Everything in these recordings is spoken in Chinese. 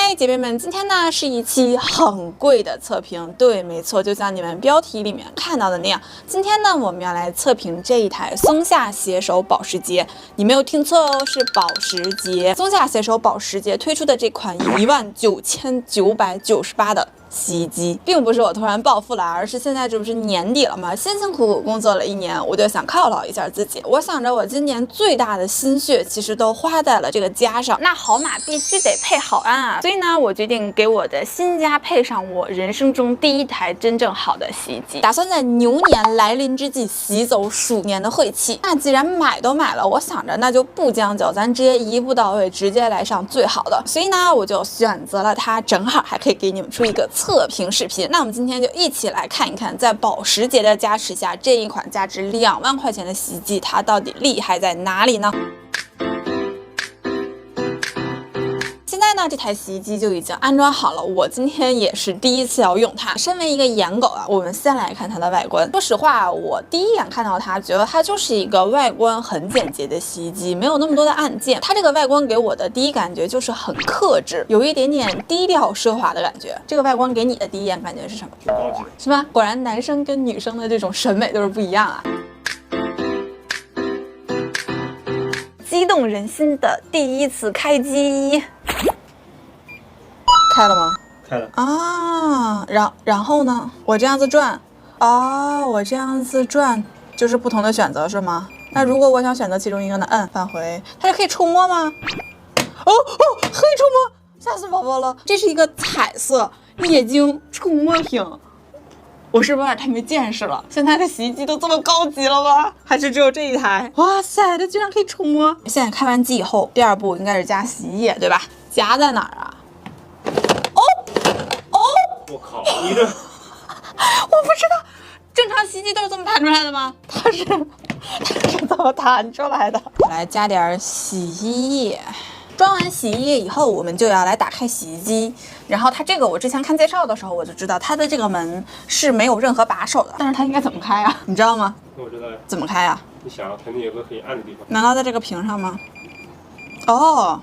嗨，姐妹们，今天呢是一期很贵的测评，对，没错，就像你们标题里面看到的那样。今天呢，我们要来测评这一台松下携手保时捷，你没有听错哦，是保时捷。松下携手保时捷推出的这款19998的洗衣机，并不是我突然暴富了，而是现在这不是年底了吗？辛辛苦苦工作了一年，我就想犒劳一下自己。我想着我今年最大的心血其实都花在了这个家上，那好马必须得配好鞍啊！所以呢，我决定给我的新家配上我人生中第一台真正好的洗衣机，打算在牛年来临之际洗走鼠年的晦气。那既然买都买了，我想着那就不将就，咱直接一步到位，直接来上最好的。所以呢，我就选择了它，正好还可以给你们出一个测评视频。那我们今天就一起来看一看，在保时捷的加持下，这一款价值2万块钱的洗衣机，它到底厉害在哪里呢？现在呢，这台洗衣机就已经安装好了，我今天也是第一次要用它。身为一个颜狗啊，我们先来看它的外观。说实话，我第一眼看到它，觉得它就是一个外观很简洁的洗衣机，没有那么多的按键。它这个外观给我的第一感觉就是很克制，有一点点低调奢华的感觉。这个外观给你的第一眼感觉是什么？挺高级的，是吧？果然男生跟女生的这种审美都是不一样啊。激动人心的第一次开机。开了吗？开了啊，然后呢？我这样子转，哦，我这样子转就是不同的选择是吗？那如果我想选择其中一个呢？返回，它是可以触摸吗？哦，可以触摸，吓死宝宝了！这是一个彩色液晶触摸屏，我是不是有点太没见识了？现在的洗衣机都这么高级了吗？还是只有这一台？哇塞，它居然可以触摸！现在开完机以后，第二步应该是加洗衣液，对吧？夹在哪儿啊？我靠，你的我不知道，正常洗衣机都是这么弹出来的吗？它是怎么弹出来的？来加点洗衣液。装完洗衣液以后，我们就要来打开洗衣机。然后它这个我之前看介绍的时候，我就知道它的这个门是没有任何把手的。但是它应该怎么开啊？你知道吗？我知道呀。怎么开啊？你想，肯定有个可以按的地方。难道在这个屏上吗？哦。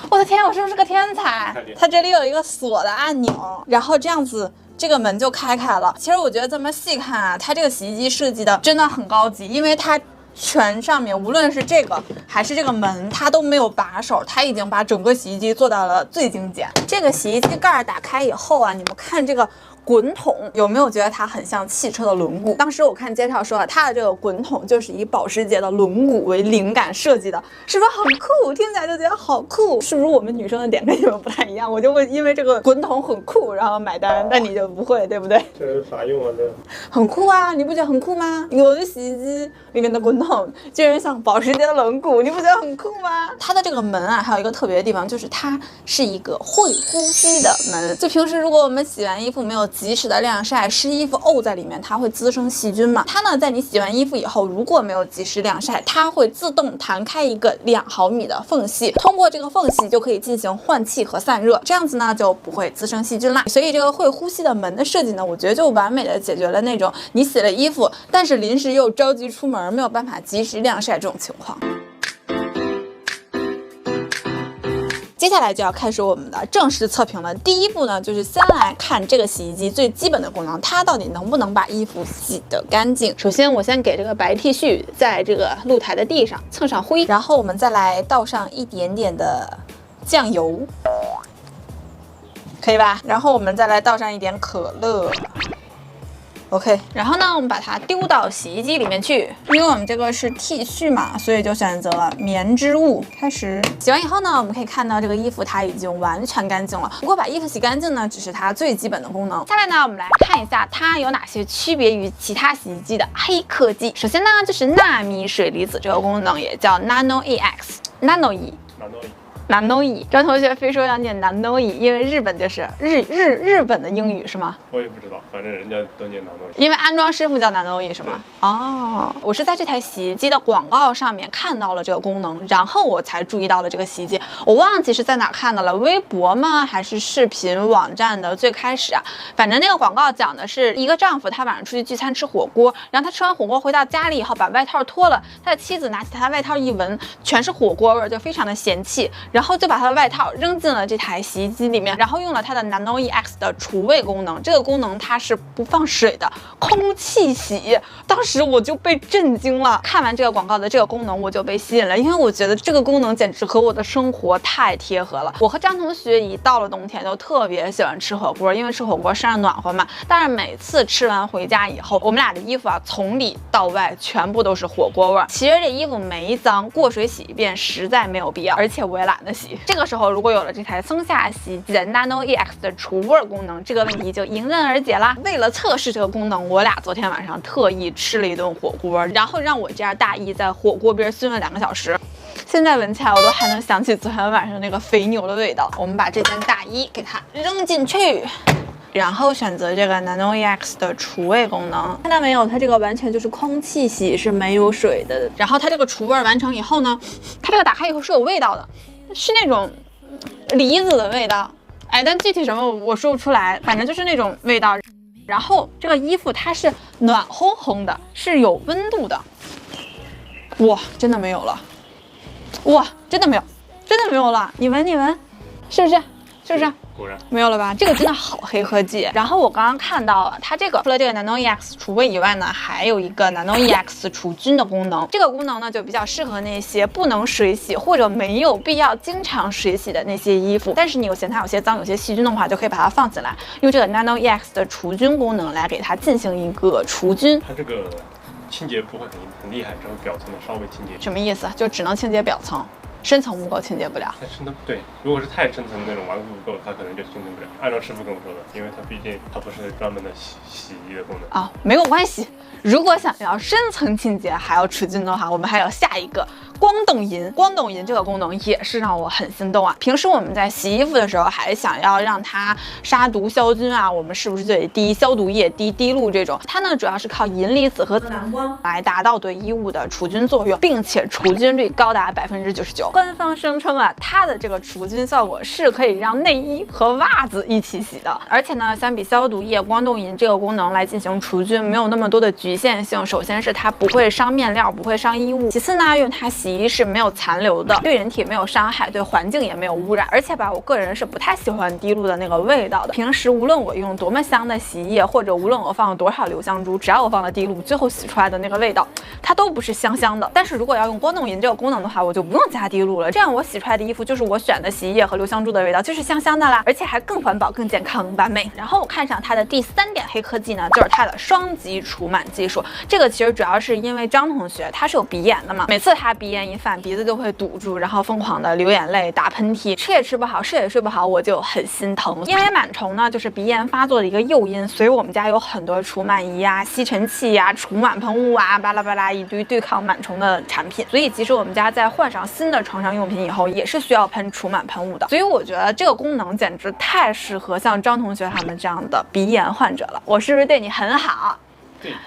我的天，我是不是个天才？它这里有一个锁的按钮，然后这样子这个门就开了。其实我觉得这么细看啊，它这个洗衣机设计的真的很高级，因为它全上面无论是这个还是这个门，它都没有把手，它已经把整个洗衣机做到了最精简。这个洗衣机盖打开以后啊，你们看这个滚筒有没有觉得它很像汽车的轮毂？当时我看介绍说它的这个滚筒就是以保时捷的轮毂为灵感设计的，是不是很酷？听起来就觉得好酷。是不是我们女生的点跟你们不太一样？我就会因为这个滚筒很酷然后买单，但你就不会，对不对？这有啥用啊？这很酷啊，你不觉得很酷吗？我的洗衣机里面的滚筒居然像保时捷的轮毂，你不觉得很酷吗？它的这个门啊，还有一个特别的地方，就是它是一个会呼吸的门。就平时如果我们洗完衣服没有及时的晾晒，湿衣服沤在里面，它会滋生细菌嘛。它呢，在你洗完衣服以后，如果没有及时晾晒，它会自动弹开一个2毫米的缝隙，通过这个缝隙就可以进行换气和散热，这样子呢就不会滋生细菌啦。所以这个会呼吸的门的设计呢，我觉得就完美的解决了那种你洗了衣服，但是临时又着急出门，没有办法及时晾晒这种情况。接下来就要开始我们的正式测评了。第一步呢，就是先来看这个洗衣机最基本的功能，它到底能不能把衣服洗得干净。首先，我先给这个白 T 恤在这个露台的地上蹭上灰，然后我们再来倒上一点点的酱油，可以吧？然后我们再来倒上一点可乐。OK， 然后呢，我们把它丢到洗衣机里面去。因为我们这个是 T 恤嘛，所以就选择了棉织物。开始洗完以后呢，我们可以看到这个衣服它已经完全干净了。不过把衣服洗干净呢，只是它最基本的功能。下面呢，我们来看一下它有哪些区别于其他洗衣机的黑科技。首先呢，就是纳米水离子这个功能，也叫 Nano EX。Nano E。Nano E， 张同学非说要念 Nano E， 因为日本就是日本的英语是吗？我也不知道，反正人家都念 Nano E。因为安装师傅叫 Nano E 是吗？哦，我是在这台洗衣机的广告上面看到了这个功能，然后我才注意到了这个洗衣机。我忘记是在哪看到了，微博吗？还是视频网站的最开始啊？反正那个广告讲的是一个丈夫，他晚上出去聚餐吃火锅，然后他吃完火锅回到家里以后把外套脱了，他的妻子拿起他外套一闻，全是火锅味，就非常的嫌弃。然然后就把它的外套扔进了这台洗衣机里面，然后用了它的 Nano EX 的除味功能。这个功能它是不放水的，空气洗。当时我就被震惊了，看完这个广告的这个功能，我就被吸引了，因为我觉得这个功能简直和我的生活太贴合了。我和张同学一到了冬天就特别喜欢吃火锅，因为吃火锅身上暖和嘛。但是每次吃完回家以后，我们俩的衣服啊，从里到外全部都是火锅味儿。其实这衣服没脏，过水洗一遍实在没有必要，而且我也懒得洗。这个时候如果有了这台松下洗衣机的 Nano EX 的除味功能，这个问题就迎刃而解啦。为了测试这个功能，我俩昨天晚上特意吃了一顿火锅，然后让我这样大意在火锅边熏了2个小时。现在闻起来我都还能想起昨天晚上那个肥牛的味道。我们把这件大衣给它扔进去，然后选择这个 Nano EX 的除味功能，看到没有？它这个完全就是空气洗，是没有水的。然后它这个除味完成以后呢，它这个打开以后是有味道的，是那种梨子的味道。哎，但具体什么我说不出来，反正就是那种味道。然后这个衣服它是暖烘烘的，是有温度的。哇，真的没有了！哇，真的没有，真的没有了！你闻，你闻，是不是？是不是？果然没有了吧？这个真的好黑科技。然后我刚刚看到了，它这个除了这个 Nano EX 除味以外呢，还有一个 Nano EX 除菌的功能。这个功能呢，就比较适合那些不能水洗或者没有必要经常水洗的那些衣服。但是你嫌它有些脏、有些细菌的话，就可以把它放进来，用这个 Nano EX 的除菌功能来给它进行一个除菌。它这个清洁不会很厉害，只会表层的稍微清洁。什么意思？就只能清洁表层。深层污垢清洁不了，太深的对，如果是太深层的那种顽固污垢，它可能就清洁不了。按照师傅跟我说的，因为它毕竟它不是专门的洗衣的功能啊，没有关系。如果想要深层清洁还要除菌的话，我们还有下一个光动银。光动银这个功能也是让我很心动啊！平时我们在洗衣服的时候，还想要让它杀毒消菌啊，我们是不是就得滴消毒液、滴滴露这种？它呢主要是靠银离子和蓝光来达到对衣物的除菌作用，并且除菌率高达99%。官方声称啊，它的这个除菌效果是可以让内衣和袜子一起洗的，而且呢，相比消毒液，光动银这个功能来进行除菌没有那么多的局限性。首先是它不会伤面料，不会伤衣物；其次呢，用它洗衣是没有残留的，对人体没有伤害，对环境也没有污染。而且吧，我个人是不太喜欢滴露的那个味道的。平时无论我用多么香的洗衣液，或者无论我放了多少留香珠，只要我放了滴露，最后洗出来的那个味道，它都不是香香的。但是如果要用光动银这个功能的话，我就不用加滴露了，这样我洗出来的衣服就是我选的洗衣液和留香珠的味道，就是香香的啦，而且还更环保、更健康、完美。然后我看上它的第3点黑科技呢，就是它的双极除螨技术。这个其实主要是因为张同学他是有鼻炎的嘛，每次他鼻炎一犯，鼻子就会堵住，然后疯狂的流眼泪、打喷嚏，吃也吃不好，睡也睡不好，我就很心疼。因为螨虫呢，就是鼻炎发作的一个诱因，所以我们家有很多除螨仪啊、吸尘器啊、除螨喷雾啊，巴拉巴拉一堆对抗螨虫的产品。所以即使我们家在换上新的床上用品以后，也是需要喷除螨喷雾的。所以我觉得这个功能简直太适合像张同学他们这样的鼻炎患者了。我是不是对你很好？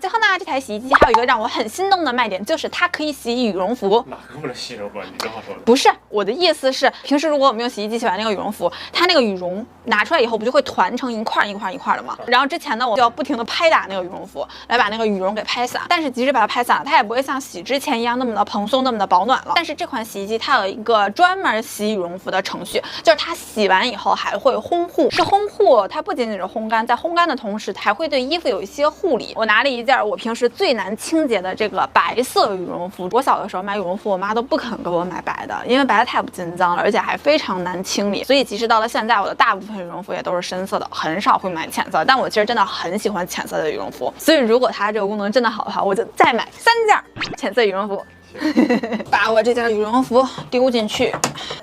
最后呢，这台洗衣机还有一个让我很心动的卖点，就是它可以洗羽绒服。哪个不能洗羽绒服？你这话说的不是，我的意思是，平时如果我们用洗衣机洗完那个羽绒服，它那个羽绒拿出来以后，不就会团成一块一块一块的吗？然后之前呢，我就要不停的拍打那个羽绒服，来把那个羽绒给拍散。但是即使把它拍散了，它也不会像洗之前一样那么的蓬松，那么的保暖了。但是这款洗衣机它有一个专门洗羽绒服的程序，就是它洗完以后还会烘护，是烘护，它不仅仅是烘干，在烘干的同时，还会对衣服有一些护理。我拿了一件我平时最难清洁的这个白色羽绒服。我小的时候买羽绒服，我妈都不肯给我买白的，因为白的太不经脏了，而且还非常难清理。所以即使到了现在，我的大部分羽绒服也都是深色的，很少会买浅色。但我其实真的很喜欢浅色的羽绒服，所以如果它这个功能真的好的话，我就再买3件浅色羽绒服。把我这件羽绒服丢进去，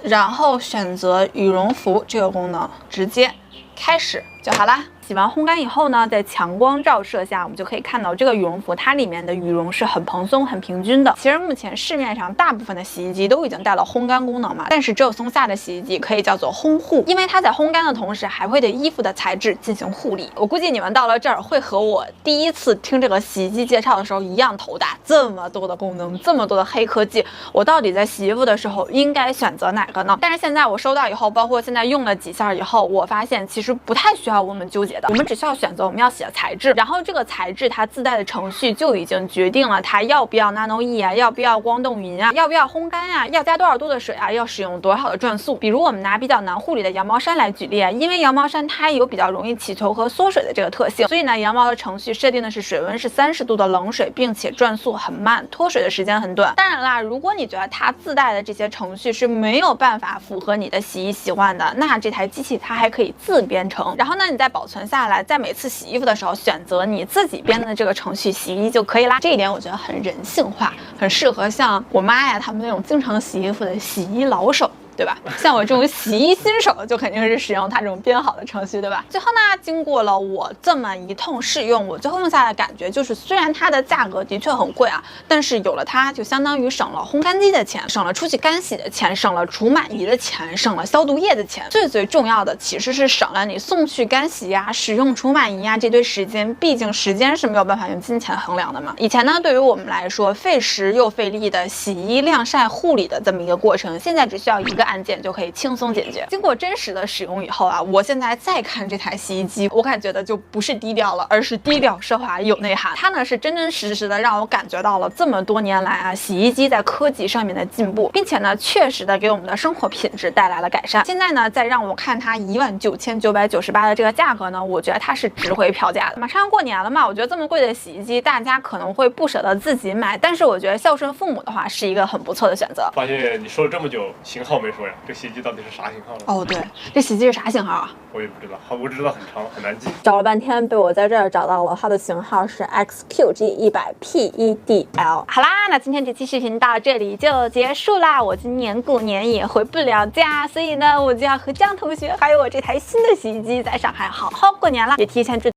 然后选择羽绒服这个功能，直接开始就好啦。洗完烘干以后呢，在强光照射下，我们就可以看到这个羽绒服它里面的羽绒是很蓬松、很平均的。其实目前市面上大部分的洗衣机都已经带了烘干功能嘛，但是只有松下的洗衣机可以叫做烘护，因为它在烘干的同时还会对衣服的材质进行护理。我估计你们到了这儿会和我第一次听这个洗衣机介绍的时候一样头大，这么多的功能，这么多的黑科技，我到底在洗衣服的时候应该选择哪个呢？但是现在我收到以后，包括现在用了几下以后，我发现其实不太需要要我们纠结的，我们只需要选择我们要洗的材质，然后这个材质它自带的程序就已经决定了它要不要 Nano E 啊，要不要光动匀啊，要不要烘干啊，要加多少度的水啊，要使用多少的转速。比如我们拿比较难护理的羊毛衫来举例啊，因为羊毛衫它有比较容易起球和缩水的这个特性，所以呢，羊毛的程序设定的是水温是30度的冷水，并且转速很慢，脱水的时间很短。当然啦，如果你觉得它自带的这些程序是没有办法符合你的洗衣习惯的，那这台机器它还可以自编程，然后呢，你再保存下来，在每次洗衣服的时候选择你自己编的这个程序洗衣就可以啦。这一点我觉得很人性化，很适合像我妈呀他们那种经常洗衣服的洗衣老手，对吧？像我这种洗衣新手就肯定是使用它这种编好的程序，对吧？最后呢，经过了我这么一通试用，我最后用下来的感觉就是，虽然它的价格的确很贵啊，但是有了它就相当于省了烘干机的钱，省了出去干洗的钱，省了除螨仪的钱，省了消毒液的钱。最重要的其实是省了你送去干洗呀、使用除螨仪呀这堆时间，毕竟时间是没有办法用金钱衡量的嘛。以前呢，对于我们来说费时又费力的洗衣、晾晒、护理的这么一个过程，现在只需要一个按键就可以轻松解决。经过真实的使用以后啊，我现在再看这台洗衣机，我感觉的就不是低调了，而是低调奢华有内涵。它呢是真真实实的让我感觉到了这么多年来啊，洗衣机在科技上面的进步，并且呢确实的给我们的生活品质带来了改善。现在呢再让我看它19998的这个价格呢，我觉得它是值回票价的。马上要过年了嘛，我觉得这么贵的洗衣机大家可能会不舍得自己买，但是我觉得孝顺父母的话是一个很不错的选择。发现你说了这么久型号没说呀，这洗衣机到底是啥型号呢？哦对，这洗衣机是啥型号啊？我也不知道，我只知道很长很难记。找了半天被我在这儿找到了，它的型号是 XQG100PEDL。好啦，那今天这期视频到这里就结束啦。我今年过年也回不了家，所以呢我就要和江同学还有我这台新的洗衣机在上海好好过年啦，也提前祝